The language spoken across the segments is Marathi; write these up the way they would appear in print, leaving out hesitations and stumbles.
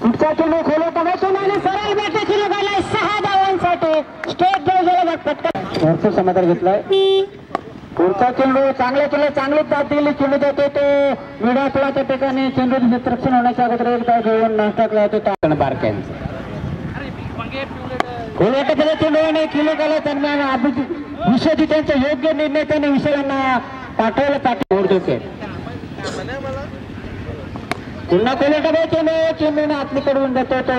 पुढचा चेंडू खोलो टोमॅटून आणि सरळ बॅटची लगायला 6 धावांसाठी स्टेट गेला पटकन भरपूर समाधान घेतलाय. पुढचा चेंडू चांगला केला चांगलीच दाद दिली चेंडू जातो तो विडाकुळाच्या ठिकाणी चेंडूचं रक्षण होण्याच्या अगोदर एकदा घेऊन नाश टाकला होता बारक्यांचा खोलवाटाचा चेंडू आणि किलो गेला दरम्यान विषयाची त्यांचा योग्य निर्णय त्यांनी विषयांना पाठवलं पाठी पुन्हा खोलवाटा चेंडू चेंडूने आतलीकडून जातो तो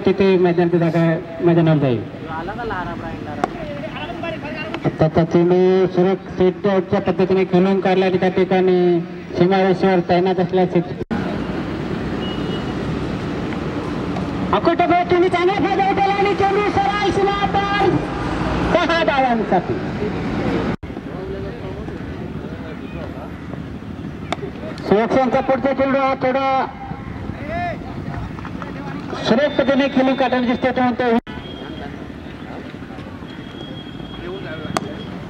तिथे मैदानावर जाईल. त्याचा चेंडू सुरक्षितच्या पद्धतीने खेळून काढला आणि त्या ठिकाणी सीमारेषेवर तैनात असल्याचे अकोटा तुम्ही चांगला फायदा उठवला आणि चेंडू सरळ सीमापार 6 धावांसाठी. सुरक्षांचा पुढचा चेंडू हा थोडा सुरेख पद्धतीने खेळून काढायला दिसतो तो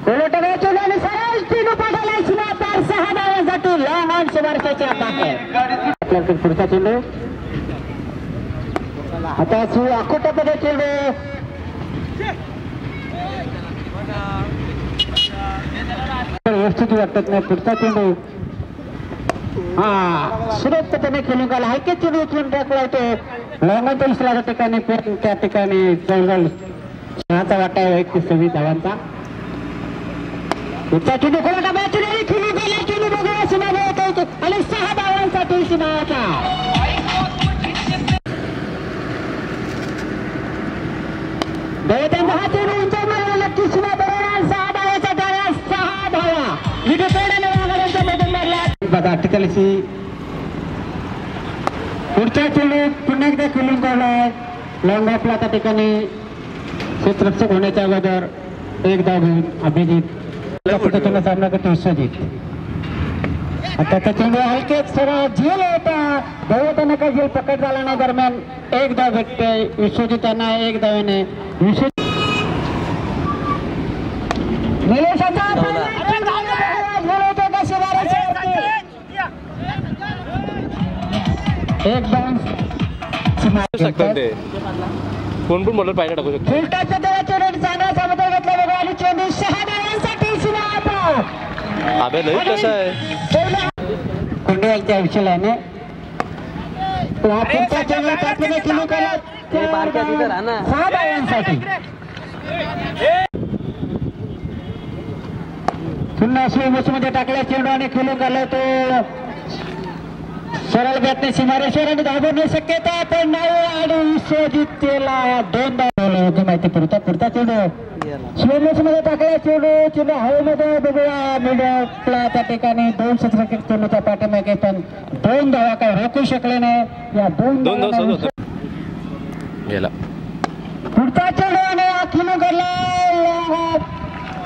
सरळ चेंडू पाठवला सीमापार 6 धावांसाठी लॉंग ऑन सुमारशाच्या बाहेर. पुढचा चेंडू आता अकोटामध्ये चेंडू व्यवस्थित वाटत नाही. पुढचा चेंडू हा सुरेख पद्धतीने खेळून गेला हलके चेंडू उचलून टाकला होतो लॉंग ऑन ठिकाणी त्या ठिकाणी जवळजवळ 6चा वाटा आहे 26 धावांचा. पुढचा चेंडू खोला बॅटरी खेळून गेला चेंडू बघा सीमा होतो आणि 6 धावांसाठी सीमाचा. हा चेंडू उंचाई मारला नक्की सीमा बरोबर 6 धावाचा डाव्या 6 धावा विजयपेडने वाघाड्यांचा मैदान मारला. अठ्ठेचाळीस पुढचा चेंडू पुन्हा एकदा खेळून काढलाय लॉंग ऑफला त्या ठिकाणी क्षेत्ररक्षक होण्याच्या अगोदर एक धाव घेऊन अभिजित पद्धतीने सामना करतो विश्वजित. आता त्या चेंडू हलकेच थोडा झेल होता धावताना काही झेल पकड झाला नाही दरम्यान एक धाव भेटते विश्वजित यांना 1 धावाने विश्वजित एक बाउन्स कोण पण बॉलर पाहिजे टाकू शकतो. फुलटाचा देवा चेंडू चांगला समोर घेतला बघा आणि चेंडू 6 धावांसाठी सीमा. अबे लई कसं आहे कुंडेलच्या विषयाने पुढचा चेंडू तात्काळ किलो केला 6 धावांसाठी. पुन्हा स्विंगमध्ये टाकला चेंडू आणि खेळून गेला तो सरळ बॅटने सीमारेषेवर आणि धावण्याची शक्यता पण नाही आणि विश्वजितला 2 धावा योग्य माहिती पुढचा चेंडू स्विंगमध्ये टाकला चेंडू हवेमध्ये बघूया मिडला त्या ठिकाणी 2 क्षेत्ररक्षक चेंडूच्या पाठीमागे पण 2 धावा काय रोखू शकले नाही. या 2 गेला पुढचा चेंडू आणि खेळून गेला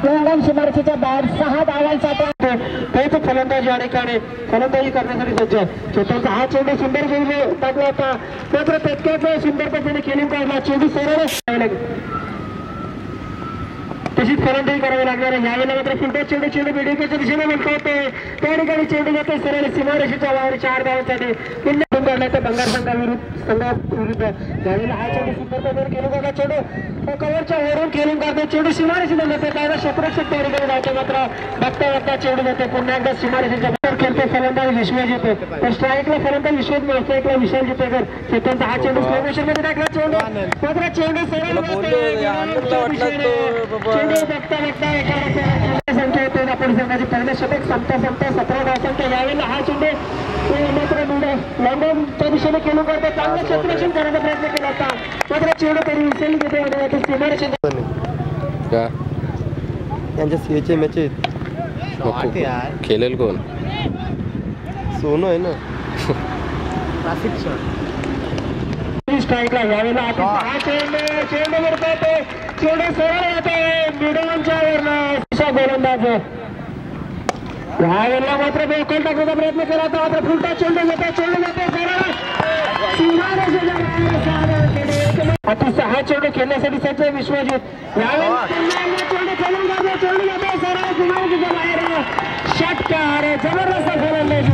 लॉंग सीमारेषेच्या बाहेर 6 धावांसाठी. तो फलंदाजी या ठिकाणी फलंदाजी करण्यासाठी सज्ज स्वतःचा हा चेंडू सुंदर घेऊन टाकला होता मात्र तत्काळ सुंदर पद्धतीने खेळून काढला चेंडू सरळ तशीच फलंदाजी करावी लागणार आहे. यावेळेला मात्र पुढचा चेंडू बेडीच्या दिशेने मिळतो त्या ठिकाणी चेंडू जातो सरळ सीमारेषेच्या बाहेर 4 धावांसाठी. पुन्हा काढला बंगार संघाविरुद्ध यावेळेला हा चेंडू सुंदर पद्धतीने खेळून काढला चेंडू कव्हरच्या वरून खेळून काढतो चेंडू सीमारेषेला जाते त्यावेळेला क्षेत्ररक्षक त्या ठिकाणी जातो मात्र बघता चेंडू जाते पुन्हा एकदा सीमारेषेच्या बाहेर खेळतो फलंदाज विश्वजित तर स्ट्राईकला फलंदाज विश्वजित स्ट्राईकला विशाल जितेकर शेतांचा हा चेंडू स्लो मोशन मध्ये टाकला चेंडू मात्र चेंडू सरळ चेंडू बघता एका संख्या येतो आपण संघाची पहिल्या शतक संपता 17 धावांच्या यावेळेला हा चेंडू मात्र लंडनच्या दिशेने खेळून करतो चांगलं क्षेत्ररक्षण करण्याचा प्रयत्न केला होता मात्र चेंडू तरी विसरली तिथे सीमारेषेत त्यांच्या सीएचे मॅच खेळेल कोण सोनू आहे ना स्ट्राईकला यावेळेला हा चेंडू वरतो चेंडू सरळ येते मिडलच्या वरनं गोलंदाज यावेळेला मात्र बेकल टाकण्याचा प्रयत्न केला होता मात्र फुलटा चेंडू येतो सरळ अतिशय हा चेंडू खेळण्यासाठी सज्ज विश्वजित यावेळेला चेंडू खेळून जातो सरळ बाहेर षटकार जबरदस्त फलंदाजी